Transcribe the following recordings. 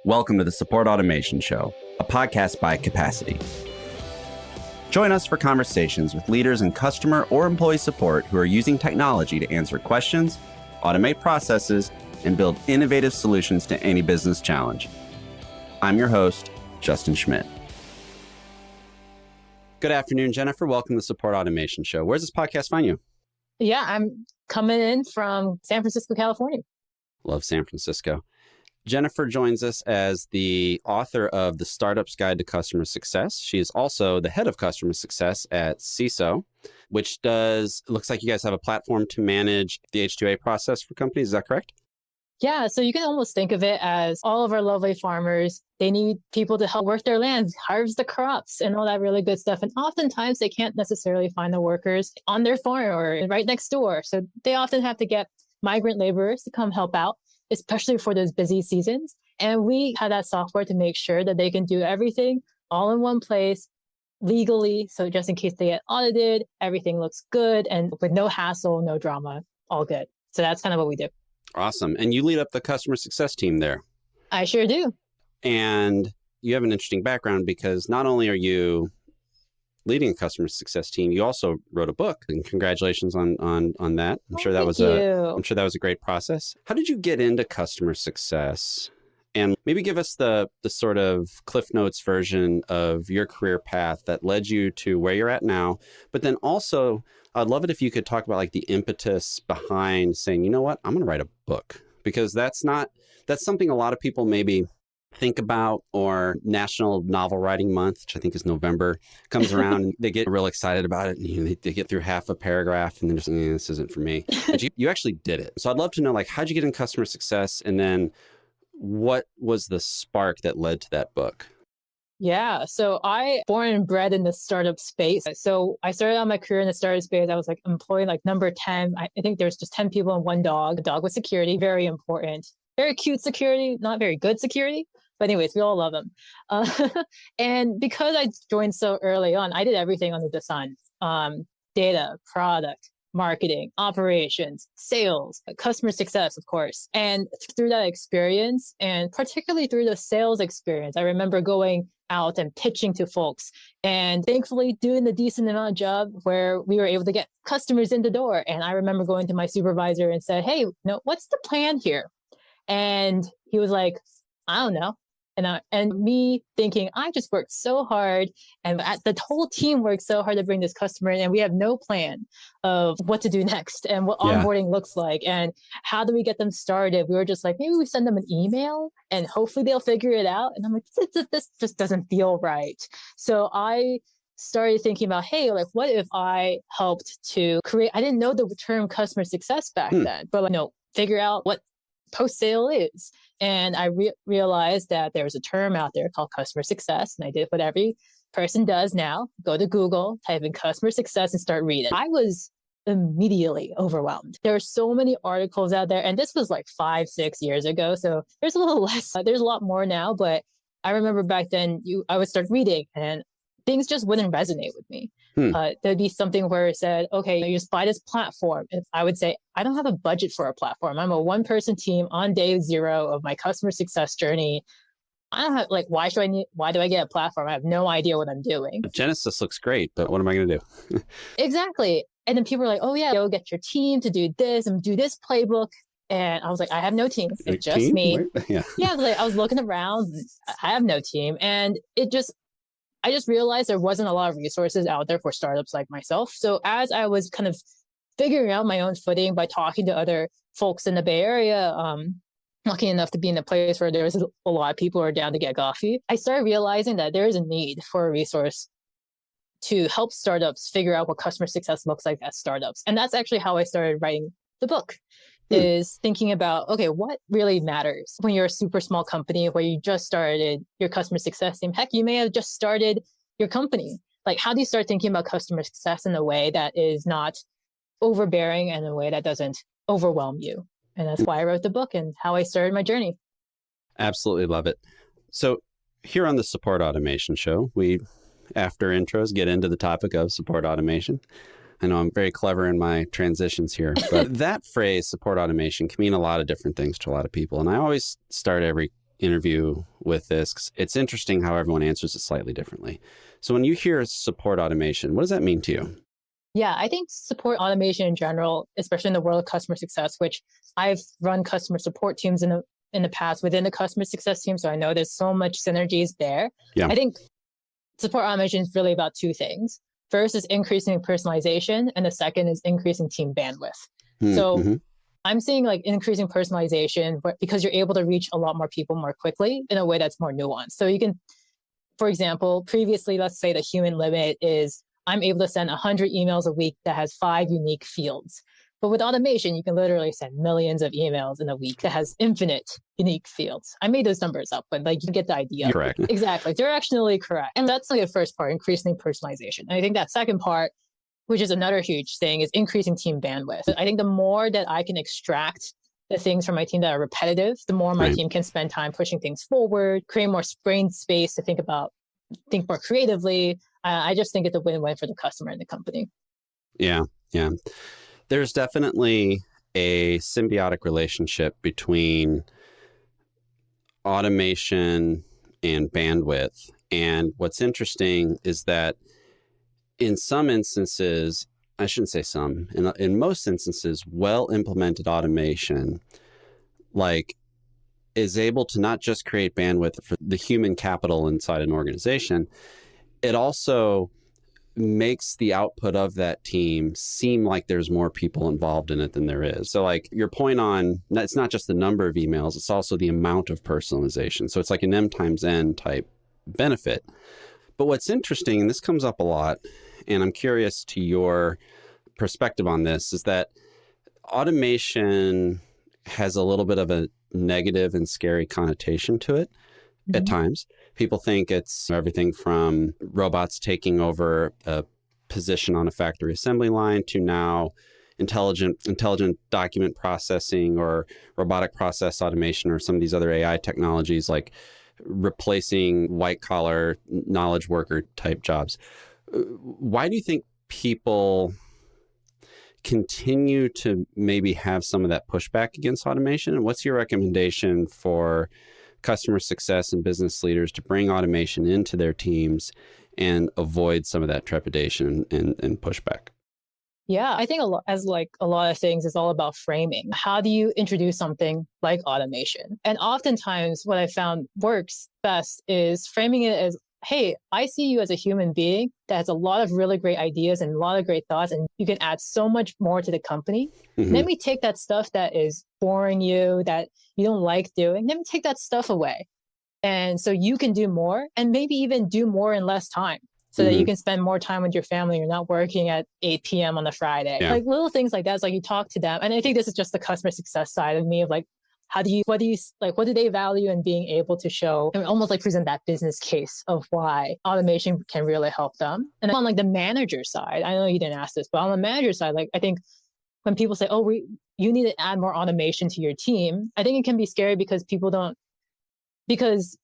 Welcome to the Support Automation Show, a podcast by Capacity. Join us for conversations with leaders in customer or employee support who are using technology to answer questions, automate processes, and build innovative solutions to any business challenge. I'm your host, Justin Schmidt. Good afternoon, Jennifer. Welcome to the Support Automation Show. Where's this podcast find you? Yeah, I'm coming in from San Francisco, California. Love San Francisco. Jennifer joins us as the author of The Startup's Guide to Customer Success. She is also the head of customer success at Seso, which looks like you guys have a platform to manage the H2A process for companies. Is that correct? Yeah, so you can almost think of it as all of our lovely farmers, they need people to help work their lands, harvest the crops and all that really good stuff. And oftentimes they can't necessarily find the workers on their farm or right next door. So they often have to get migrant laborers to come help out, especially for those busy seasons. And we have that software to make sure that they can do everything all in one place legally. So just in case they get audited, everything looks good and with no hassle, no drama, all good. So that's kind of what we do. Awesome. And you lead up the customer success team there. I sure do. And you have an interesting background because not only are you leading a customer success team, you also wrote a book. And congratulations on that. I'm sure that was a great process. How did you get into customer success? And maybe give us the sort of Cliff Notes version of your career path that led you to where you're at now. But then also, I'd love it if you could talk about like the impetus behind saying, you know what, I'm going to write a book. Because that's something a lot of people maybe think about, or National Novel Writing Month, which I think is November, comes around and they get real excited about it. And they get through half a paragraph and they're just, this isn't for me. But you actually did it. So I'd love to know, like, how'd you get in customer success? And then what was the spark that led to that book? Yeah. So I born and bred in the startup space. So I started out my career in the startup space. I was like employee like number 10. I think there's just 10 people and one dog. A dog with security, very important. Very cute security, not very good security. But anyways, we all love them. And because I joined so early on, I did everything under the sun. Data, product, marketing, operations, sales, customer success, of course. And through that experience, and particularly through the sales experience, I remember going out and pitching to folks and thankfully doing the decent amount of job where we were able to get customers in the door. And I remember going to my supervisor and said, hey, what's the plan here? And he was like, I don't know. And me thinking, I just worked so hard and the whole team worked so hard to bring this customer in, and we have no plan of what to do next and what onboarding looks like and how do we get them started. We were just like, maybe we send them an email and hopefully they'll figure it out. And I'm like, this just doesn't feel right. So I started thinking about, hey, like, what if I helped to create, I didn't know the term customer success back then, but figure out what post-sale is. And I realized that there was a term out there called customer success. And I did what every person does now. Go to Google, type in customer success and start reading. I was immediately overwhelmed. There are so many articles out there. And this was like 5-6 years ago. So there's a little less, there's a lot more now. But I remember back then I would start reading and things just wouldn't resonate with me. There'd be something where it said, okay, you just buy this platform. And I would say, I don't have a budget for a platform. I'm a one-person team on day 0 of my customer success journey. I don't have, why do I get a platform? I have no idea what I'm doing. Genesis looks great, but what am I going to do? Exactly. And then people are like, oh yeah, go get your team to do this and do this playbook. And I was like, I have no team. It's just me. I was looking around. I have no team. And I just realized there wasn't a lot of resources out there for startups like myself. So as I was kind of figuring out my own footing by talking to other folks in the Bay Area, lucky enough to be in a place where there was a lot of people who are down to get coffee, I started realizing that there is a need for a resource to help startups figure out what customer success looks like as startups. And that's actually how I started writing the book. Is thinking about, okay, what really matters when you're a super small company where you just started your customer success team. Heck, you may have just started your company. Like, how do you start thinking about customer success in a way that is not overbearing and in a way that doesn't overwhelm you? And that's why I wrote the book and how I started my journey. Absolutely love it. So here on the Support Automation Show, we, after intros, get into the topic of support automation. I know I'm very clever in my transitions here, but that phrase, support automation, can mean a lot of different things to a lot of people. And I always start every interview with this, 'cause it's interesting how everyone answers it slightly differently. So when you hear support automation, what does that mean to you? Yeah, I think support automation in general, especially in the world of customer success, which I've run customer support teams in the past within the customer success team. So I know there's so much synergies there. Yeah. I think support automation is really about two things. First is increasing personalization, and the second is increasing team bandwidth. So I'm seeing like increasing personalization because you're able to reach a lot more people more quickly in a way that's more nuanced. So you can, for example, previously, let's say the human limit is I'm able to send 100 emails a week that has 5 unique fields. But with automation, you can literally send millions of emails in a week that has infinite unique fields. I made those numbers up, but like you get the idea. Correct. Exactly. Directionally correct. And that's like the first part, increasing personalization. And I think that second part, which is another huge thing, is increasing team bandwidth. I think the more that I can extract the things from my team that are repetitive, the more my team can spend time pushing things forward, create more brain space to think more creatively. I just think it's a win-win for the customer and the company. Yeah. There's definitely a symbiotic relationship between automation and bandwidth. And what's interesting is that in some instances, I shouldn't say some, in most instances, well-implemented automation, like, is able to not just create bandwidth for the human capital inside an organization, it also makes the output of that team seem like there's more people involved in it than there is. So like your point on, it's not just the number of emails, it's also the amount of personalization. So it's like an M times N type benefit. But what's interesting, and this comes up a lot, and I'm curious to your perspective on this, is that automation has a little bit of a negative and scary connotation to it at times. People think it's everything from robots taking over a position on a factory assembly line to now intelligent document processing or robotic process automation or some of these other AI technologies like replacing white collar knowledge worker type jobs. Why do you think people continue to maybe have some of that pushback against automation? And what's your recommendation for customer success and business leaders to bring automation into their teams and avoid some of that trepidation and pushback? Yeah, I think a lot of things, is all about framing. How do you introduce something like automation? And oftentimes what I found works best is framing it as, hey, I see you as a human being that has a lot of really great ideas and a lot of great thoughts, and you can add so much more to the company. Let me take that stuff that is boring you, that you don't like doing, let me take that stuff away. And so you can do more, and maybe even do more in less time, so that you can spend more time with your family. You're not working at 8 p.m. on a Friday. Yeah. Like little things like that. It's like you talk to them. And I think this is just the customer success side of me of like, what do they value in being able to show and almost like present that business case of why automation can really help them. And on like the manager side, I know you didn't ask this, but on the manager side, like I think when people say, oh, you need to add more automation to your team, I think it can be scary because because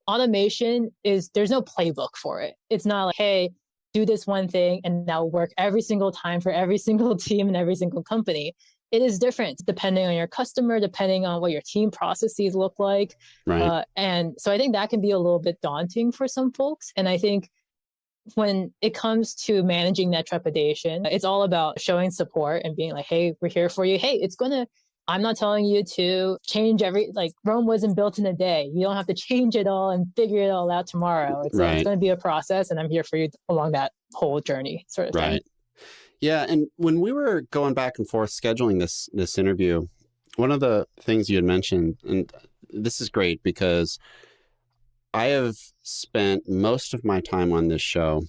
automation there's no playbook for it. It's not like, hey, do this one thing and that'll work every single time for every single team and every single company. It is different depending on your customer, depending on what your team processes look like. Right. And so I think that can be a little bit daunting for some folks. And I think when it comes to managing that trepidation, it's all about showing support and being like, hey, we're here for you. Hey, I'm not telling you to change Rome wasn't built in a day. You don't have to change it all and figure it all out tomorrow. It's going to be a process, and I'm here for you along that whole journey sort of thing. Yeah. And when we were going back and forth scheduling this interview, one of the things you had mentioned, and this is great because I have spent most of my time on this show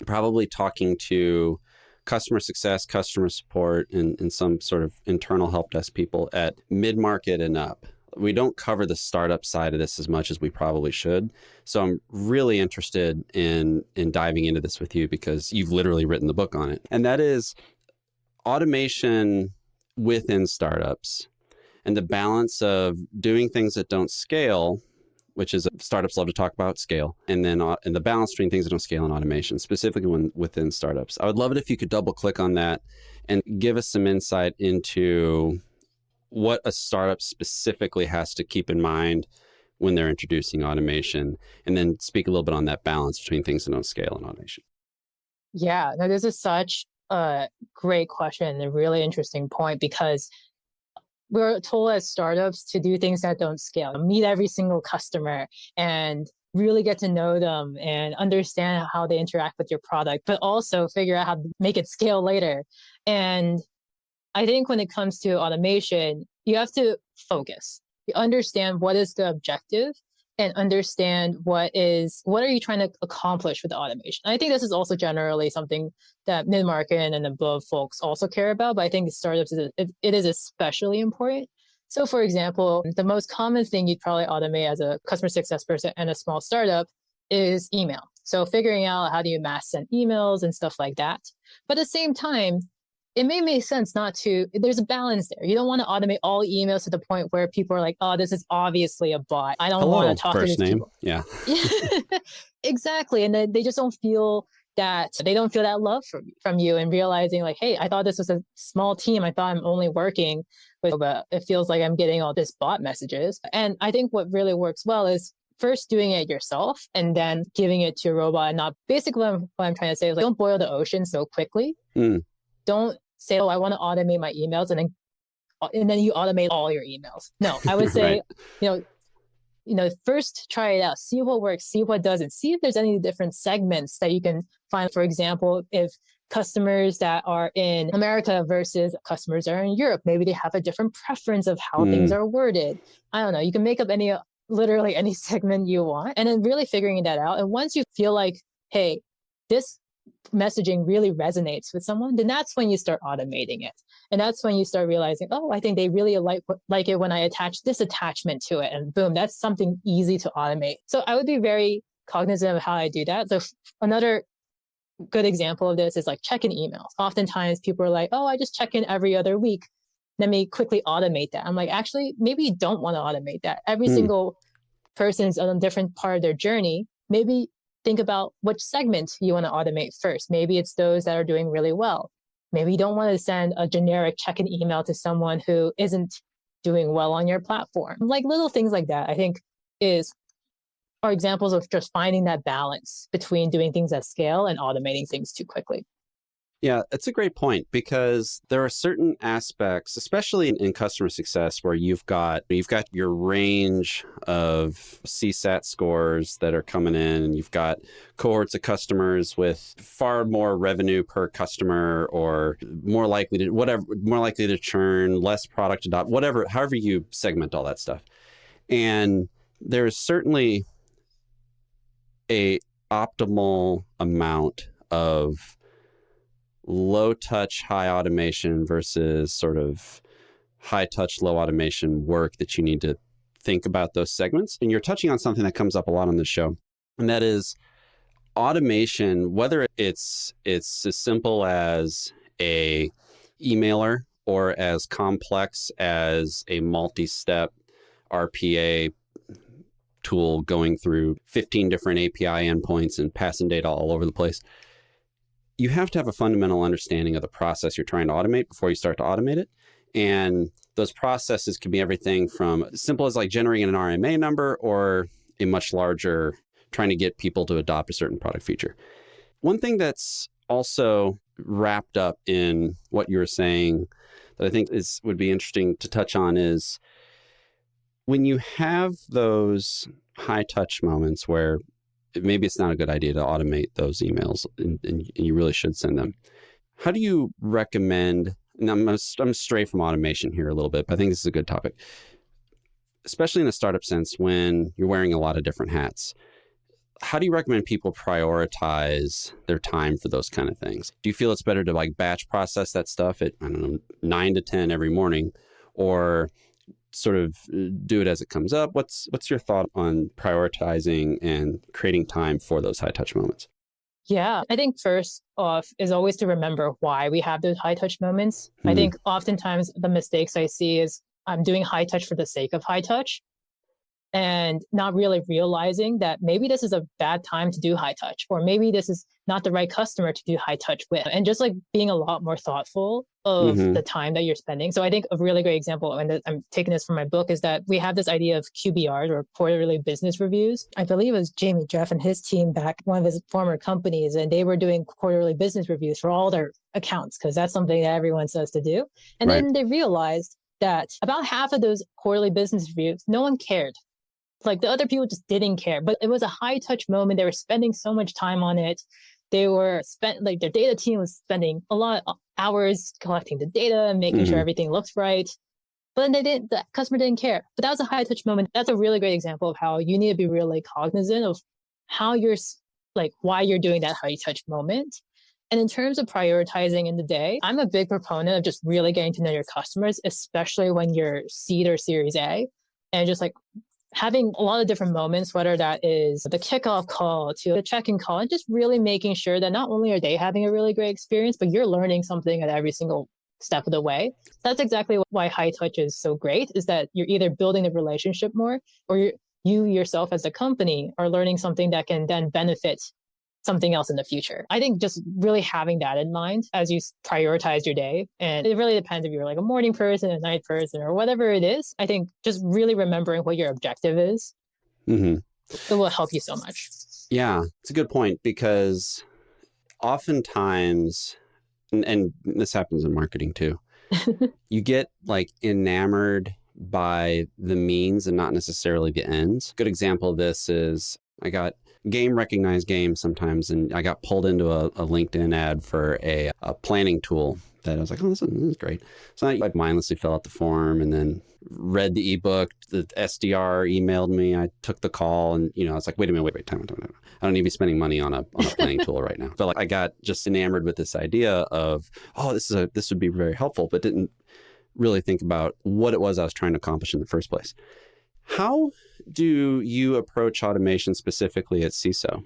probably talking to customer success, customer support, and some sort of internal help desk people at mid-market and up. We don't cover the startup side of this as much as we probably should. So I'm really interested in diving into this with you because you've literally written the book on it. And that is automation within startups and the balance of doing things that don't scale, which is startups love to talk about scale, and then and the balance between things that don't scale and automation, specifically within startups. I would love it if you could double click on that and give us some insight into what a startup specifically has to keep in mind when they're introducing automation, and then speak a little bit on that balance between things that don't scale and automation. Yeah, no, this is such a great question and a really interesting point, because we're told as startups to do things that don't scale, meet every single customer and really get to know them and understand how they interact with your product, but also figure out how to make it scale later. And I think when it comes to automation, you have to focus. You understand what is the objective and understand what are you trying to accomplish with the automation. I think this is also generally something that mid-market and above folks also care about, but I think startups, it is especially important. So for example, the most common thing you'd probably automate as a customer success person and a small startup is email. So figuring out how do you mass send emails and stuff like that. But at the same time, it may make sense there's a balance there. You don't want to automate all emails to the point where people are like, oh, this is obviously a bot. I don't want to talk to these people. Yeah. Exactly. And they just don't feel that love from you, and realizing like, hey, I thought this was a small team. I thought I'm only working with, but it feels like I'm getting all this bot messages. And I think what really works well is first doing it yourself and then giving it to a robot. And not basically what I'm trying to say is like, don't boil the ocean so quickly. Don't say, oh, I want to automate my emails, and then you automate all your emails. No, I would say, right. First try it out, see what works, see what doesn't, see if there's any different segments that you can find. For example, if customers that are in America versus customers that are in Europe, maybe they have a different preference of how things are worded. I don't know. You can make up literally any segment you want, and then really figuring that out. And once you feel like, hey, this messaging really resonates with someone, then that's when you start automating it. And that's when you start realizing, oh, I think they really like it when I attach this attachment to it. And boom, that's something easy to automate. So I would be very cognizant of how I do that. So another good example of this is like check-in emails. Oftentimes people are like, oh, I just check in every other week. Let me quickly automate that. I'm like, actually, maybe you don't want to automate that. Every single person's on a different part of their journey. Maybe think about which segment you want to automate first. Maybe it's those that are doing really well. Maybe you don't want to send a generic check-in email to someone who isn't doing well on your platform. Like little things like that, I think are examples of just finding that balance between doing things at scale and automating things too quickly. Yeah, that's a great point, because there are certain aspects, especially in customer success, where you've got your range of CSAT scores that are coming in, and you've got cohorts of customers with far more revenue per customer, or more likely to churn, less product adopt, however you segment all that stuff. And there's certainly a optimal amount of low touch, high automation versus sort of high touch, low automation work that you need to think about those segments. And you're touching on something that comes up a lot on the show, and that is automation, whether it's as simple as a emailer or as complex as a multi-step RPA tool going through 15 different API endpoints and passing data all over the place. You have to have a fundamental understanding of the process you're trying to automate before you start to automate it. And those processes can be everything from as simple as like generating an RMA number, or a much larger trying to get people to adopt a certain product feature. One thing that's also wrapped up in what you were saying that I think would be interesting to touch on is when you have those high touch moments where maybe it's not a good idea to automate those emails and you really should send them. How do you recommend, and I'm stray from automation here a little bit, but I think this is a good topic, especially in a startup sense when you're wearing a lot of different hats. How do you recommend people prioritize their time for those kind of things? Do you feel it's better to like batch process that stuff at, 9 to 10 every morning, or sort of do it as it comes up? What's your thought on prioritizing and creating time for those high touch moments? Yeah, I think first off is always to remember why we have those high touch moments. I think oftentimes the mistakes I see is I'm doing high touch for the sake of high touch. and not really realizing that maybe this is a bad time to do high touch, or maybe this is not the right customer to do high touch with, and just like being a lot more thoughtful of the time that you're spending. So I think a really great example, and I'm taking this from my book, is that we have this idea of QBRs, or quarterly business reviews. I believe it was Jamie Jeff and his team back one of his former companies, and they were doing quarterly business reviews for all their accounts, because that's something that everyone says to do. And then they realized that about half of those quarterly business reviews, no one cared. Like the other people just didn't care, but it was a high touch moment. They were spending so much time on it. They were like their data team was spending a lot of hours collecting the data and making sure everything looks right. But then the customer didn't care. But that was a high touch moment. That's a really great example of how you need to be really cognizant of how you're like, why you're doing that high touch moment. And in terms of prioritizing in the day, I'm a big proponent of just really getting to know your customers, especially when you're seed or series A, and just like having a lot of different moments, whether that is the kickoff call to the check-in call, and just really making sure that not only are they having a really great experience, but you're learning something at every single step of the way. That's exactly why high touch is so great, is that you're either building the relationship more, or you yourself as a company are learning something that can then benefit something else in the future. I think just really having that in mind as you prioritize your day, and it really depends if you're like a morning person, a night person, or whatever it is. I think just really remembering what your objective is, it will help you so much. Yeah, it's a good point, because oftentimes, and this happens in marketing too, you get like enamored by the means and not necessarily the ends. Good example of this is I got recognized games sometimes, and I got pulled into a LinkedIn ad for a planning tool that I was like, oh, this is great. So I mindlessly fill out the form and then read the ebook. The SDR emailed me. I took the call, and I was like, wait a minute, wait, time. I don't need to be spending money on a planning tool right now. But like, I got just enamored with this idea of, oh, this would be very helpful, but didn't really think about what it was I was trying to accomplish in the first place. How do you approach automation specifically at Seso?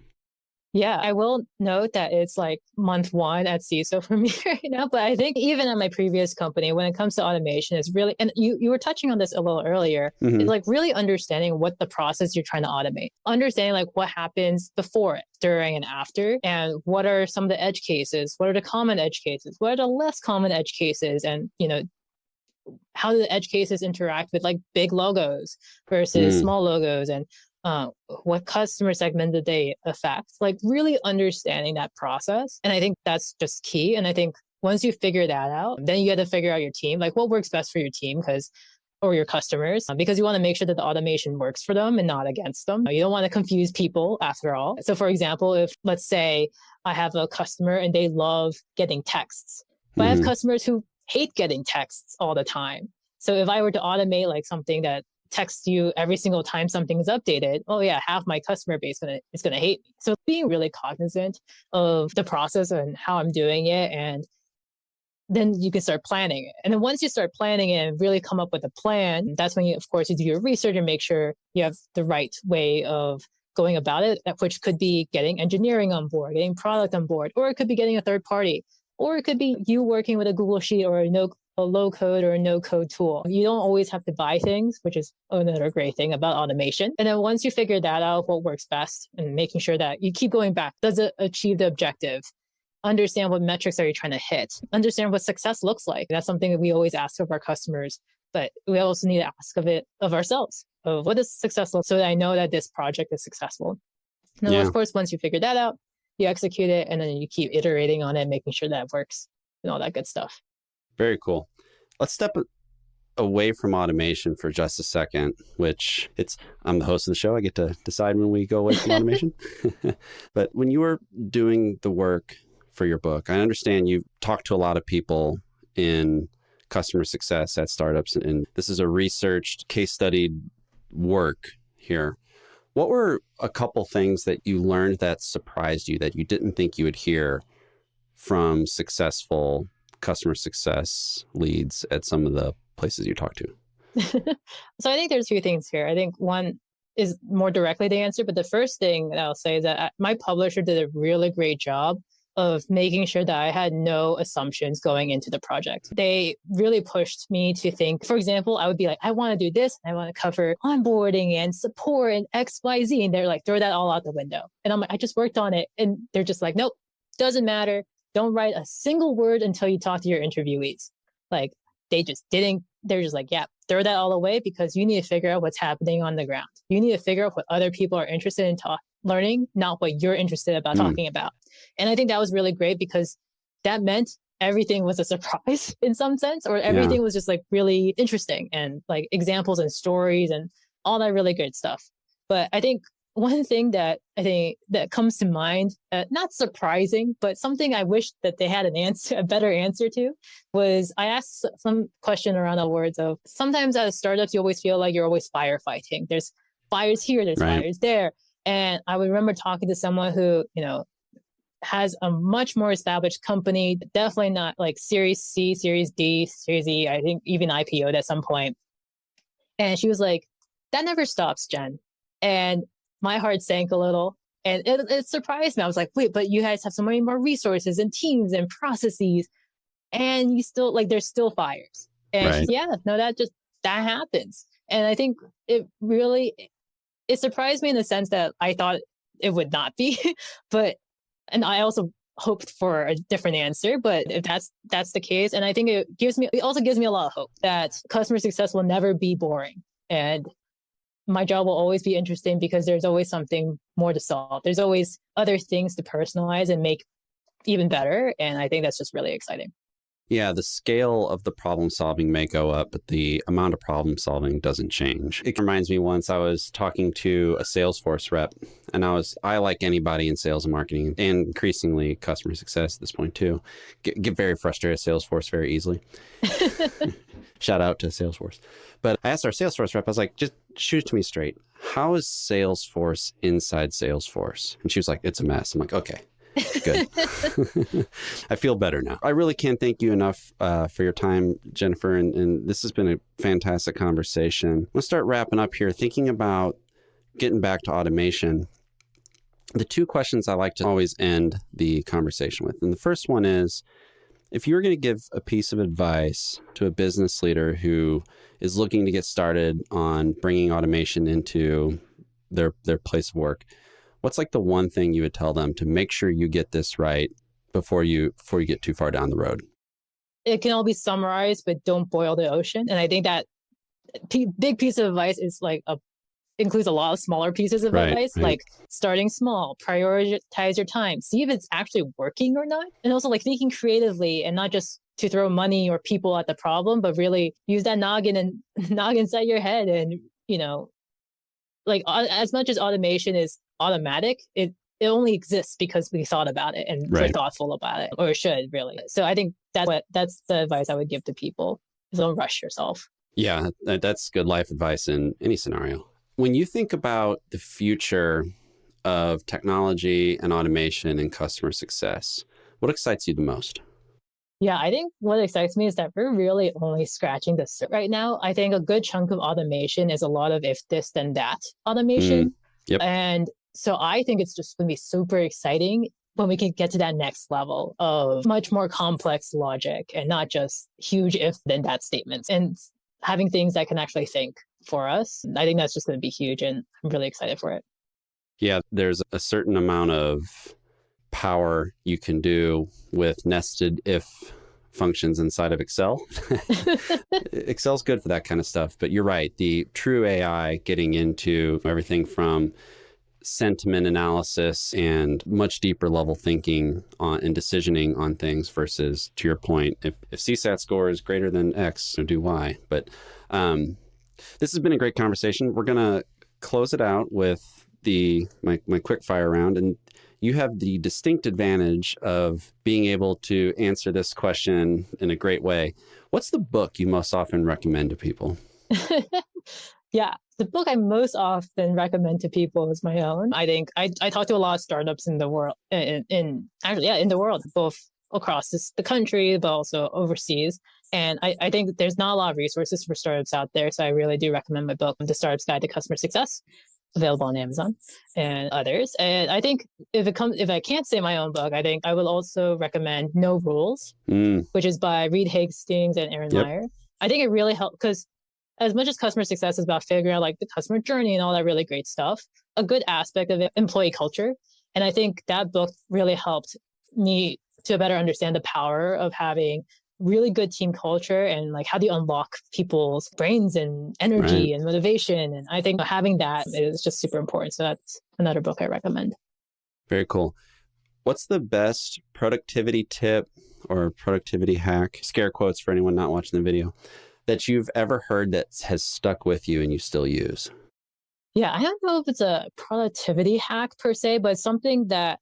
Yeah, I will note that it's like month 1 at Seso for me right now. But I think even at my previous company, when it comes to automation, it's really, and you were touching on this a little earlier, it's like really understanding what the process you're trying to automate, understanding like what happens before it, during, and after, and what are some of the edge cases, what are the common edge cases, what are the less common edge cases, and how do the edge cases interact with like big logos versus small logos, and what customer segment did they affect? Like really understanding that process. And I think that's just key. And I think once you figure that out, then you got to figure out your team, like what works best for your team, or your customers, because you want to make sure that the automation works for them and not against them. You don't want to confuse people after all. So for example, if let's say I have a customer and they love getting texts, but I have customers who hate getting texts all the time. So if I were to automate like something that texts you every single time something is updated, oh yeah, half my customer base is going to hate me. So being really cognizant of the process and how I'm doing it, and then you can start planning it. And then once you start planning it and really come up with a plan, that's when you, of course, you do your research and make sure you have the right way of going about it, which could be getting engineering on board, getting product on board, or it could be getting a third party. Or it could be you working with a Google Sheet or a low code or a no code tool. You don't always have to buy things, which is another great thing about automation. And then once you figure that out, what works best, and making sure that you keep going back, does it achieve the objective? Understand what metrics are you trying to hit? Understand what success looks like. That's something that we always ask of our customers, but we also need to ask of ourselves, of what does success look, so that I know that this project is successful. And then of course, once you figure that out, you execute it, and then you keep iterating on it, making sure that it works and all that good stuff. Very cool. Let's step away from automation for just a second, I'm the host of the show. I get to decide when we go away from automation. But when you were doing the work for your book, I understand you talked to a lot of people in customer success at startups, and this is a researched, case studied work here. What were a couple things that you learned that surprised you, that you didn't think you would hear from successful customer success leads at some of the places you talk to? So I think there's 2 things here. I think one is more directly the answer, but the first thing that I'll say is that my publisher did a really great job of making sure that I had no assumptions going into the project. They really pushed me to think, for example, I would be like, I want to do this. I want to cover onboarding and support and XYZ. And they're like, throw that all out the window. And I'm like, I just worked on it. And they're just like, nope, doesn't matter. Don't write a single word until you talk to your interviewees. Like they just didn't, they're just like, yeah, throw that all away because you need to figure out what's happening on the ground. You need to figure out what other people are interested in learning, not what you're interested about talking about. And I think that was really great because that meant everything was a surprise in some sense, or everything was just like really interesting and like examples and stories and all that really good stuff. But I think one thing that I think that comes to mind, not surprising, but something I wish that they had a better answer to was I asked some question around the words of sometimes as startups, you always feel like you're always firefighting. There's fires here, there's fires there. And I would remember talking to someone who, has a much more established company, definitely not like Series C, Series D, Series E, I think even IPO'd at some point. And she was like, that never stops, Jen. And my heart sank a little. And it surprised me. I was like, wait, but you guys have so many more resources and teams and processes. And you still, like, there's still fires. And she's, yeah, no, that happens. And I think it surprised me in the sense that I thought it would not be, and I also hoped for a different answer, but if that's the case, and I think it also gives me a lot of hope that customer success will never be boring. And my job will always be interesting because there's always something more to solve. There's always other things to personalize and make even better. And I think that's just really exciting. Yeah, the scale of the problem solving may go up, but the amount of problem solving doesn't change. It reminds me once I was talking to a Salesforce rep, and I like anybody in sales and marketing and increasingly customer success at this point too, get very frustrated at Salesforce very easily. Shout out to Salesforce. But I asked our Salesforce rep, I was like, just shoot it to me straight. How is Salesforce inside Salesforce? And she was like, it's a mess. I'm like, okay. Good. I feel better now. I really can't thank you enough for your time, Jennifer. And this has been a fantastic conversation. Let's start wrapping up here, thinking about getting back to automation. The two questions I like to always end the conversation with. And the first one is, if you were going to give a piece of advice to a business leader who is looking to get started on bringing automation into their place of work, what's like the one thing you would tell them to make sure you get this right before you get too far down the road? It can all be summarized, but don't boil the ocean. And I think that big piece of advice is like includes a lot of smaller pieces of advice, like starting small, prioritize your time, see if it's actually working or not. And also like thinking creatively and not just to throw money or people at the problem, but really use that noggin inside your head. And, like as much as automation is automatic, it only exists because we thought about it and we're thoughtful about it, or should really. So I think that's the advice I would give to people. Don't rush yourself. Yeah, that's good life advice in any scenario. When you think about the future of technology and automation and customer success, what excites you the most? Yeah, I think what excites me is that we're really only scratching the surface right now. I think a good chunk of automation is a lot of if this, then that automation. Yep. And so I think it's just going to be super exciting when we can get to that next level of much more complex logic and not just huge if, then that statements, and having things that can actually think for us. I think that's just going to be huge, and I'm really excited for it. Yeah, there's a certain amount of power you can do with nested if functions inside of Excel. Excel's good for that kind of stuff, but you're right. The true AI getting into everything from sentiment analysis and much deeper level thinking on and decisioning on things versus, to your point, if CSAT score is greater than X, so do Y. But this has been a great conversation. We're going to close it out with my quick fire round, and you have the distinct advantage of being able to answer this question in a great way. What's the book you most often recommend to people? Yeah, the book I most often recommend to people is my own. I think I talk to a lot of startups in the world, in the world, both across the country, but also overseas. And I think there's not a lot of resources for startups out there. So I really do recommend my book, The Startup's Guide to Customer Success. available on Amazon and others. And I think if I can't say my own book, I think I will also recommend No Rules, which is by Reed Hastings and Aaron Meyer. I think it really helped because as much as customer success is about figuring out like the customer journey and all that really great stuff, a good aspect of it, employee culture. And I think that book really helped me to better understand the power of having really good team culture and like how do you unlock people's brains and energy and motivation. And I think having that is just super important. So that's another book I recommend. Very cool. What's the best productivity tip or productivity hack, scare quotes for anyone not watching the video, that you've ever heard that has stuck with you and you still use? Yeah, I don't know if it's a productivity hack per se, but something that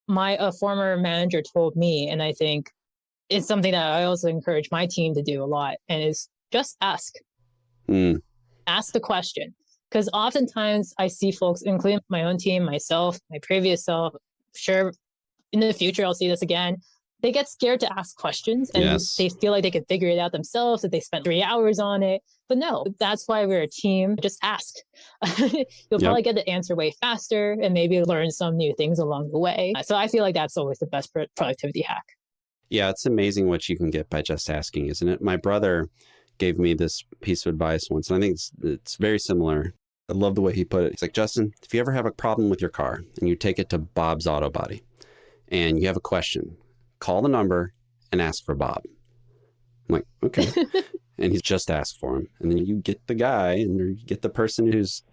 my former manager told me, and I think it's something that I also encourage my team to do a lot, and is just ask. Ask the question. Because oftentimes I see folks, including my own team, myself, my previous self, sure, in the future I'll see this again, they get scared to ask questions and they feel like they can figure it out themselves, that they spent 3 hours on it. But no, that's why we're a team. Just ask. You'll probably get the answer way faster and maybe learn some new things along the way. So I feel like that's always the best productivity hack. Yeah, it's amazing what you can get by just asking, isn't it? My brother gave me this piece of advice once, and I think it's very similar. I love the way he put it. He's like, Justin, if you ever have a problem with your car and you take it to Bob's Auto Body and you have a question, call the number and ask for Bob. I'm like, okay. And he's just asked for him. And then you get the guy and you get the person who's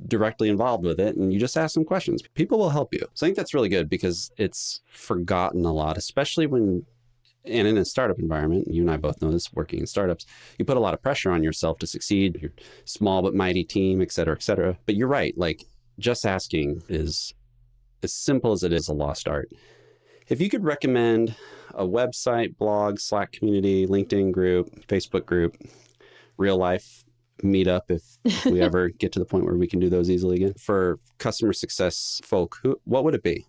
directly involved with it and you just ask them questions. People will help you. So I think that's really good because it's forgotten a lot, especially when, and in a startup environment, you and I both know this working in startups, you put a lot of pressure on yourself to succeed, your small but mighty team, et cetera, et cetera. But you're right. Like just asking is as simple as it is a lost art. If you could recommend a website, blog, Slack community, LinkedIn group, Facebook group, real life meetup, if we ever get to the point where we can do those easily again, for customer success folk, what would it be?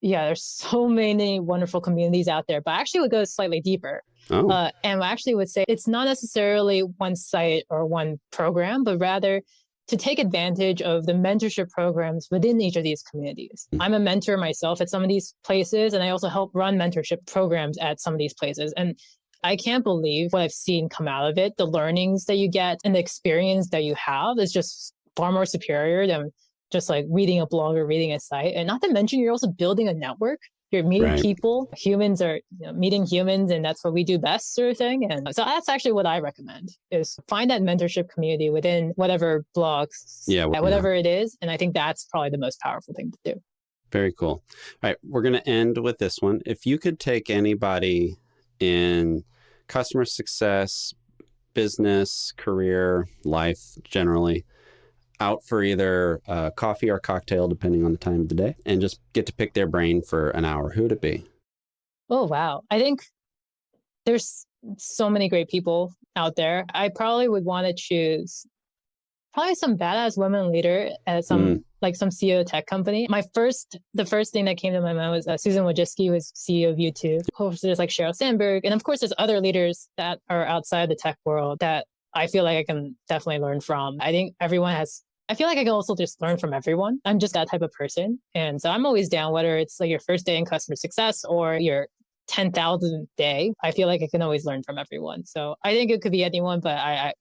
Yeah, there's so many wonderful communities out there, but I actually would go slightly deeper. And I actually would say it's not necessarily one site or one program, but rather to take advantage of the mentorship programs within each of these communities. I'm a mentor myself at some of these places, and I also help run mentorship programs at some of these places. And I can't believe what I've seen come out of it. The learnings that you get and the experience that you have is just far more superior than just like reading a blog or reading a site. And not to mention, you're also building a network. You're meeting people. Humans are meeting humans, and that's what we do best, sort of thing. And so that's actually what I recommend, is find that mentorship community within whatever blogs, whatever it is. And I think that's probably the most powerful thing to do. Very cool. All right, we're going to end with this one. If you could take anybody in customer success, business, career, life generally, out for either coffee or cocktail, depending on the time of the day, and just get to pick their brain for an hour, who would it be? Oh, wow. I think there's so many great people out there. I probably would want to choose probably some badass women leader at some CEO tech company. The first thing that came to my mind was Susan Wojcicki, who was CEO of YouTube. Of course, there's like Sheryl Sandberg. And of course, there's other leaders that are outside the tech world that I feel like I can definitely learn from. I feel like I can also just learn from everyone. I'm just that type of person. And so I'm always down, whether it's like your first day in customer success or your 10,000th day. I feel like I can always learn from everyone. So I think it could be anyone, but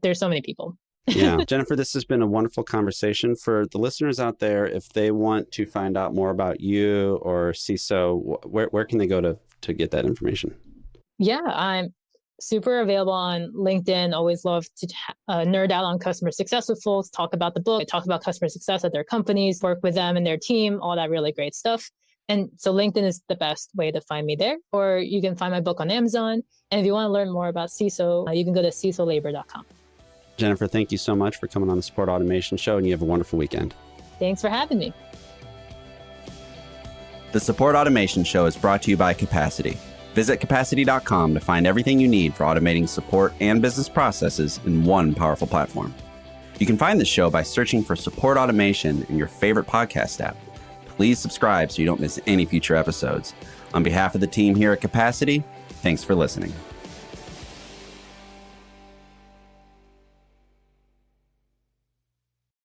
there's so many people. Yeah. Jennifer, this has been a wonderful conversation. For the listeners out there, if they want to find out more about you or Seso, where can they go to get that information? Yeah, I'm super available on LinkedIn. Always love to nerd out on customer success with folks, talk about the book, talk about customer success at their companies, work with them and their team, all that really great stuff. And so LinkedIn is the best way to find me there, or you can find my book on Amazon. And if you want to learn more about Seso, you can go to sesolabor.com. Jennifer, thank you so much for coming on the Support Automation Show, and you have a wonderful weekend. Thanks for having me. The Support Automation Show is brought to you by Capacity. Visit capacity.com to find everything you need for automating support and business processes in one powerful platform. You can find the show by searching for Support Automation in your favorite podcast app. Please subscribe so you don't miss any future episodes. On behalf of the team here at Capacity, thanks for listening.